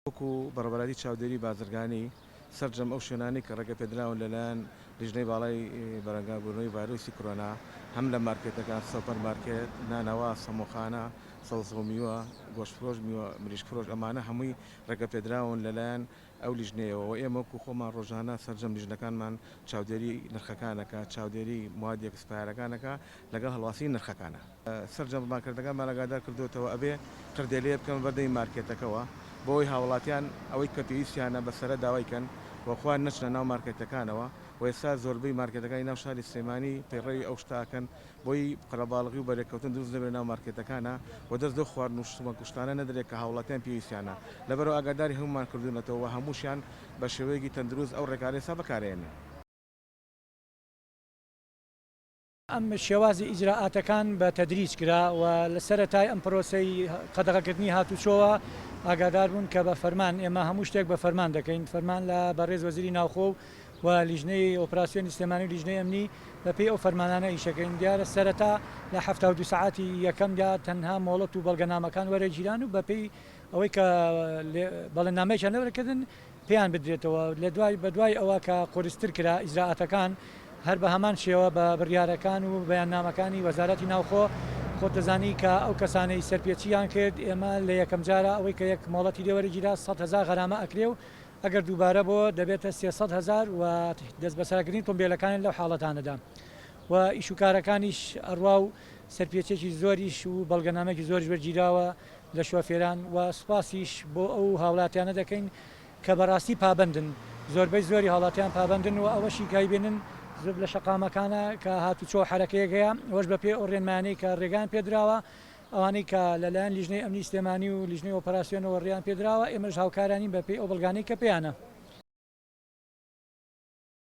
وەکو بەڕێوەبەری چاودێری بازرگانی سەررجەم ئەو شوێنانی کە ڕێگە پێدراون لەلایەن لیژنەی باڵای بەرەنگابوونەوەی ڤایرۆسی کۆرۆنا هەم لە مارکێتەکان سوپەر مارکێت نانەوە سەمۆخانە سەوزۆمیوە گۆشتفرۆش مریشکفرۆش ئەمانە هەمووی ڕێگە پێدراون لەلایەن ئەو لیژنەیەوە ئێمە وەکو خۆمان ڕۆژانە سەررجەم لیژنەکانمان چاودێری نرخەکانەکە چاودێری موادی ئەکسپایرەکانەکە لەگەڵ هەڵواسی نرخەکانە سەررجەم مارکێتەکانمان ئاگادار کردوێتەوە ئەبێ کردێلێ بکەن بەردەی مارکێتەکەەوە بۆی هاوڵاتیان ئەوەی کە پێویستیانە بەسرە داوایکەن وەخوان نەچنە ناو مارکێتەکانەوە و ئێستا زۆربەی مارکێتەکانی ناو شاری سلێمانی پەیڕەوی ئەو شتاکەن بۆی قەرەباڵغی و بەرێکەوتن دروست دەبێت ناو مارکێتەکانە و دەست دە خواردن و شتومە کوشتانە نەدرێت کە هاوڵاتیان پێویستیانە لەبەرەوە ئاگاداری هەمومان کردوونەتەوە هەمووشیان بە شێوەیەکی تەندروست ئەو ڕێکارێسا بەکارێنن. ئەم شێوازی ئیجراعاتەکان بە تەدریج کرا و لە سەرەتای ئەم پرۆسەی قەدەغەکردنی هاتوچۆوە ئاگادار بوون کە بە فەرمان ئێمە هەموو شتێک بە فەرمان دەکەین فەرمان لە بەڕێز وەزیری ناوخۆ و لیژنەی ئۆپراسیۆنی سلێمانی و لیژنەی ئەمنی بەپێی ئەو فەرمانانە ئیشەکەین دیارە سەرەتا لە 72 ساعتی یەکەمدا تەنها مۆڵەت و بەڵگەنامەکان وەرەگیران و بەپێی ئەوەی کە بەڵێنامەیەکیان لەوەرەکردن پێیان بدرێتەوە لە بە دوای ئەوە کە قۆرستر کرا ئیجراعاتەکان هەر بە هەمان شێوە بە بڕیارەکان و بەیاننامەکانی وەزارەتی ناوخۆ خۆ دەزانی کە ئەو کەسانەی سەرپێچیان کرد ئێمە لە یەکەم جارە ئەوەی کە یەک مۆڵەتی لێوەرەگیرا 100,000 غەرامە ئەکرێ و ئەگەر دووبارە بۆ دەبێتە 300,000 و دەست بەسەرگرنی تۆمبیلەکانی لەو حاڵەتانەدا و ئیشوکارەکانیش ئەڕوا و سەرپێچێکی زۆریش و بەڵگەنامێکی زۆریش وەرگیراوە لە شۆفێران و سوپاسیش بۆ ئەو هاوڵاتیانە دەکەین کە بەڕاستی پابندن زۆربەی زۆری هاوڵاتیان پابندن و ئەوەشی کایبێنن زۆر لە شەقامەکانە کە هاتوچۆ حرەکەیەکەیە ئەوەش بە پێ ئەو ڕێنمانەی کە ڕێگان پێدراوە ئەوانەی کە لەلایەن لیژنەی ئەمنی سلێمانی و لیژنەی ئۆپراسیۆنەوە ڕێیان پێدراوە ئێمەش هاوکارانی بەپێی ئەو بەڵگانەی کە پێیانە.